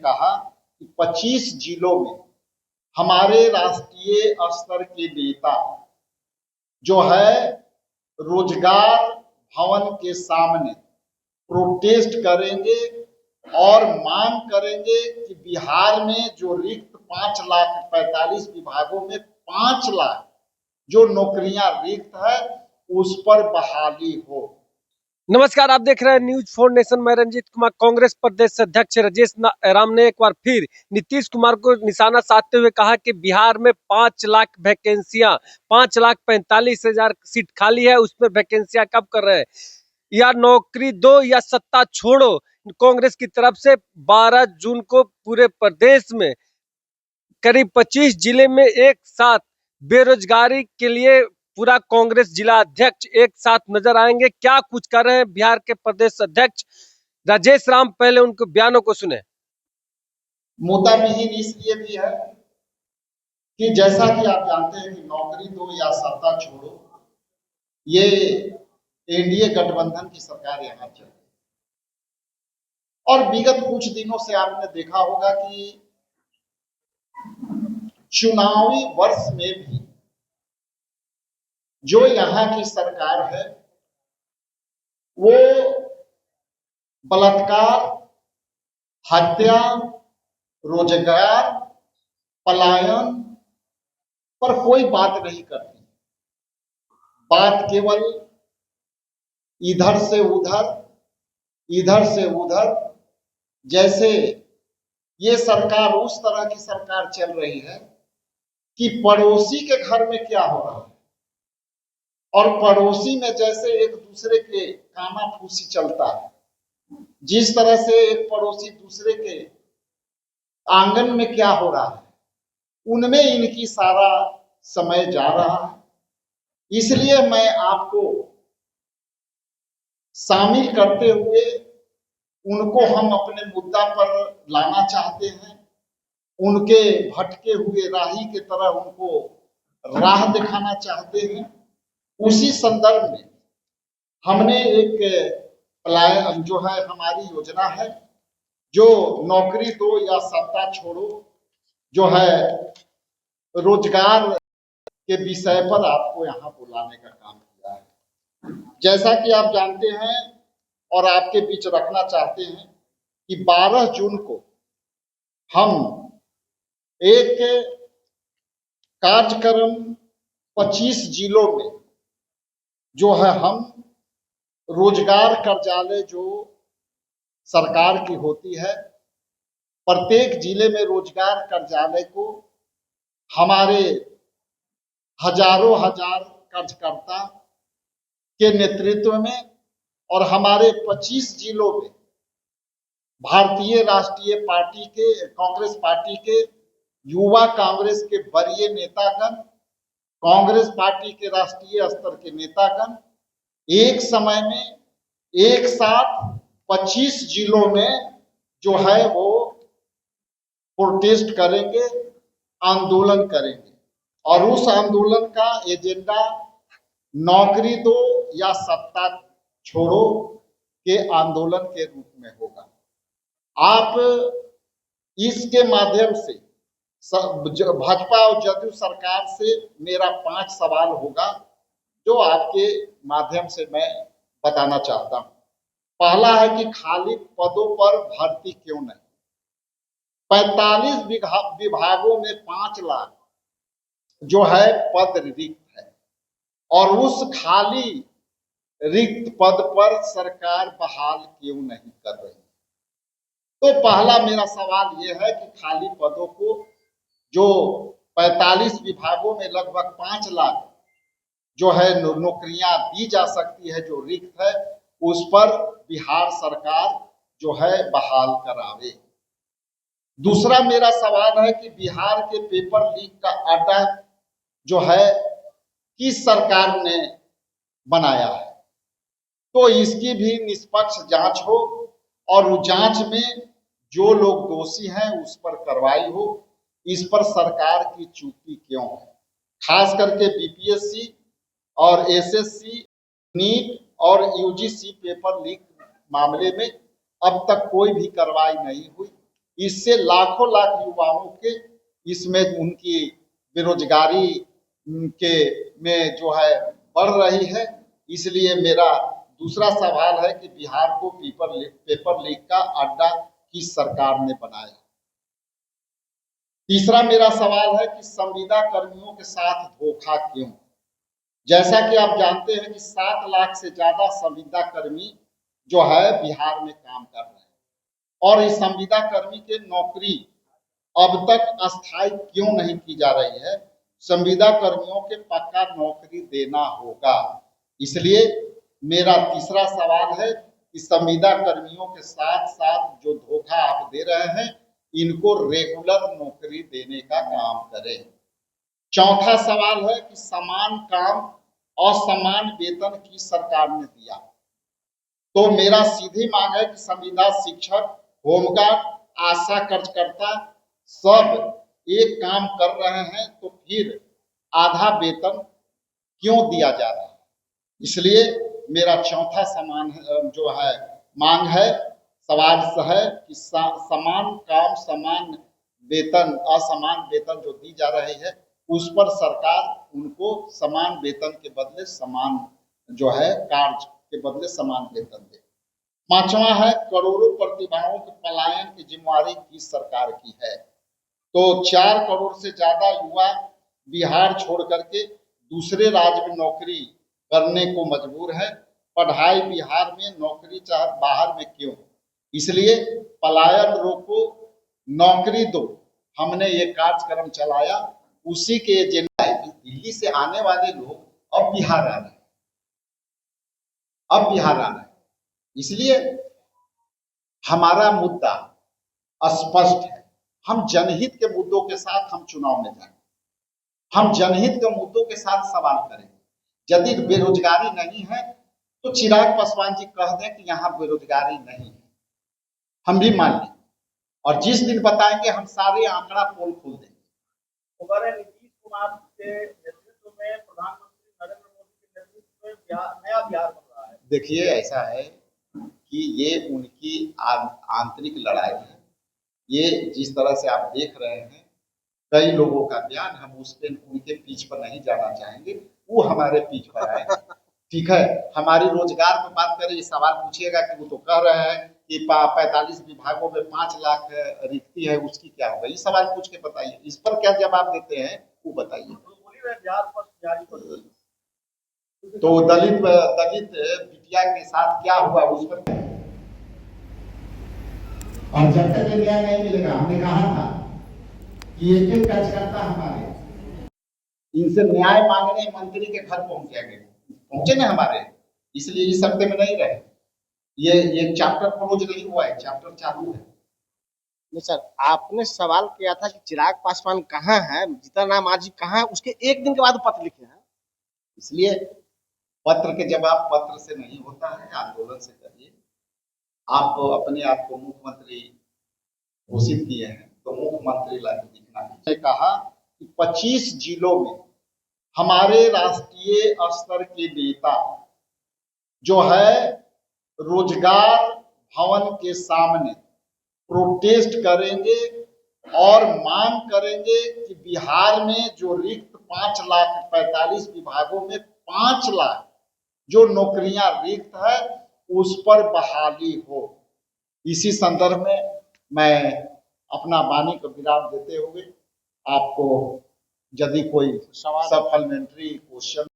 कहा कि 25 जिलों में हमारे राष्ट्रीय स्तर के नेता जो है रोजगार भवन के सामने प्रोटेस्ट करेंगे और मांग करेंगे कि बिहार में जो रिक्त 5,45,000 विभागों में 5 लाख जो नौकरियां रिक्त है उस पर बहाली हो। नमस्कार, आप देख रहे हैं न्यूज 4 नेशन। मैं रंजीत कुमार। कांग्रेस प्रदेश अध्यक्ष राजेश राम ने एक बार फिर नीतीश कुमार को निशाना साधते हुए कहा कि बिहार में 5 लाख वैकेंसियां, 5,45,000 सीट खाली है, उसमें वैकेंसियां कब कर रहे हैं? या नौकरी दो या सत्ता छोड़ो। कांग्रेस की तरफ से 12 जून को पूरे प्रदेश में करीब 25 जिले में एक साथ बेरोजगारी के लिए पूरा कांग्रेस जिला अध्यक्ष एक साथ नजर आएंगे। क्या कुछ कर रहे हैं बिहार के प्रदेश अध्यक्ष राजेश राम, पहले उनके बयानों को सुने। मुद्दा विहीन इसलिए भी है कि जैसा कि आप जानते हैं कि नौकरी दो या सत्ता छोड़ो, ये एनडीए गठबंधन की सरकार यहाँ चल रही है और विगत कुछ दिनों से आपने देखा होगा कि चुनावी वर्ष में भी जो यहाँ की सरकार है वो बलात्कार, हत्या, रोजगार, पलायन पर कोई बात नहीं करती। बात केवल इधर से उधर, जैसे ये सरकार उस तरह की सरकार चल रही है कि पड़ोसी के घर में क्या हो रहा है और पड़ोसी में जैसे एक दूसरे के कानाफूसी चलता है, जिस तरह से एक पड़ोसी दूसरे के आंगन में क्या हो रहा है उनमें इनकी सारा समय जा रहा है। इसलिए मैं आपको शामिल करते हुए उनको हम अपने मुद्दा पर लाना चाहते हैं, उनके भटके हुए राही के तरह उनको राह दिखाना चाहते हैं। उसी संदर्भ में हमने एक प्लान जो है हमारी योजना है जो नौकरी दो या सत्ता छोड़ो जो है रोजगार के विषय पर आपको यहाँ बुलाने का काम किया है। जैसा कि आप जानते हैं और आपके बीच रखना चाहते हैं कि 12 जून को हम एक कार्यक्रम 25 जिलों में जो है हम रोजगार कार्यालय जो सरकार की होती है, प्रत्येक जिले में रोजगार कार्यालय को हमारे हजारों हजार कार्यकर्ता के नेतृत्व में और हमारे 25 जिलों में भारतीय राष्ट्रीय पार्टी के, कांग्रेस पार्टी के, युवा कांग्रेस के वरीय नेतागण, कांग्रेस पार्टी के राष्ट्रीय स्तर के नेतागण एक समय में एक साथ 25 जिलों में जो है वो प्रोटेस्ट करेंगे, आंदोलन करेंगे और उस आंदोलन का एजेंडा नौकरी दो या सत्ता छोड़ो के आंदोलन के रूप में होगा। आप इसके माध्यम से भाजपा और जदयू सरकार से मेरा 5 सवाल होगा जो आपके माध्यम से मैं बताना चाहता हूं। पहला है कि खाली पदों पर भर्ती क्यों नहीं? 45 विभागों में 5 लाख जो है पद रिक्त है और उस खाली रिक्त पद पर सरकार बहाल क्यों नहीं कर रही? तो पहला मेरा सवाल यह है कि खाली पदों को जो 45 विभागों में लगभग 5 लाख जो है नौकरियां दी जा सकती है जो रिक्त है उस पर बिहार सरकार जो है बहाल करावे। दूसरा मेरा सवाल है कि बिहार के पेपर लीक का अड्डा जो है किस सरकार ने बनाया है, तो इसकी भी निष्पक्ष जांच हो और उस जांच में जो लोग दोषी हैं उस पर कार्रवाई हो। इस पर सरकार की चूकी क्यों है? खास करके बीपीएससी और एसएससी, नीट और यूजीसी पेपर लीक मामले में अब तक कोई भी कार्रवाई नहीं हुई। इससे लाखों लाख युवाओं के इसमें उनकी बेरोजगारी के में जो है बढ़ रही है। इसलिए मेरा दूसरा सवाल है कि बिहार को पेपर लीक का अड्डा किस सरकार ने बनाया। तीसरा मेरा सवाल है कि संविदा कर्मियों के साथ धोखा क्यों। जैसा कि आप जानते हैं कि 7 लाख से ज्यादा संविदा कर्मी जो है बिहार में काम कर रहे हैं और इस संविदा कर्मी के नौकरी अब तक अस्थायी क्यों नहीं की जा रही है। संविदा कर्मियों के पक्का नौकरी देना होगा। इसलिए मेरा तीसरा सवाल है कि संविदा कर्मियों के साथ साथ जो धोखा आप दे रहे हैं इनको रेगुलर नौकरी देने का काम करें। चौथा सवाल है कि समान काम और समान वेतन की सरकार ने दिया, तो मेरा सीधी मांग है कि संविदा शिक्षक, होमगार्ड, आशा कार्यकर्ता सब एक काम कर रहे हैं तो फिर आधा वेतन क्यों दिया जा रहा है। इसलिए मेरा चौथा जो है मांग है, सवाल है कि समान काम समान वेतन, असमान वेतन जो दी जा रही है उस पर सरकार उनको समान वेतन के बदले समान जो है कार्य के बदले समान वेतन दे। पांचवा है करोड़ों प्रतिभाओं के पलायन की जिम्मेवारी किस सरकार की है। तो 4 करोड़ से ज्यादा युवा बिहार छोड़ करके दूसरे राज्य में नौकरी करने को मजबूर है। पढ़ाई बिहार में, नौकरी चाहे बाहर में क्यों। इसलिए पलायन रोको, नौकरी दो। हमने ये कार्यक्रम चलाया, उसी के एजेंडा है। दिल्ली से आने वाले लोग अब बिहार आ रहे हैं, इसलिए हमारा मुद्दा स्पष्ट है। हम जनहित के मुद्दों के साथ हम चुनाव में जाएंगे, हम जनहित के मुद्दों के साथ सवाल करेंगे। यदि बेरोजगारी नहीं है तो चिराग पासवान जी कह दें कि यहाँ बेरोजगारी नहीं है, हम भी मान लेंगे और जिस दिन बताएंगे हम सारे आंकड़ा पोल खोल देंगे। नीतीश कुमार के नेतृत्व में, प्रधानमंत्री नरेंद्र मोदी के नेतृत्व में नया बिहार बन रहा है। देखिए ऐसा है कि ये उनकी आंतरिक लड़ाई है। ये जिस तरह से आप देख रहे हैं कई लोगों का बयान, हम उस पे उनके पीछ पर नहीं जाना चाहेंगे, वो हमारे पीछ पर आएंगे। ठीक है, हमारी रोजगार में बात करें, ये सवाल पूछिएगा कि वो तो कह रहे हैं कि 45 विभागों में 5 लाख रिक्ति है, उसकी क्या होगा। ये सवाल पूछ के बताइए, इस पर क्या जवाब देते हैं वो बताइए। तो दलित बिटिया के साथ क्या हुआ उस पर, और जब तक न्याय नहीं मिलेगा, हमने कहा था कि एक कार्यकर्ता हमारे इनसे न्याय मांगने मंत्री के घर पहुंचे ना हमारे, इसलिए इस हफ्ते में नहीं रहे। ये चैप्टर क्लोज नहीं हुआ है, चैप्टर चालू है। नहीं सर, आपने सवाल किया था कि चिराग पासवान कहाँ है, जीतनराम मांझी कहाँ है, उसके एक दिन के बाद पत्र लिखे हैं। इसलिए पत्र के जवाब पत्र से नहीं होता है, आंदोलन से करिए। आप अपने आप को मुख्यमंत्री घोषित किए हैं तो मुख्यमंत्री लाइक दिखना है। कहा कि 25 जिलों में हमारे राष्ट्रीय स्तर के नेता जो है रोजगार भवन के सामने प्रोटेस्ट करेंगे और मांग करेंगे कि बिहार में जो रिक्त 5,45,000 विभागों में 5 लाख जो नौकरियां रिक्त है उस पर बहाली हो। इसी संदर्भ में मैं अपना वाणी को विराम देते हुए आपको यदि कोई सप्लीमेंट्री क्वेश्चन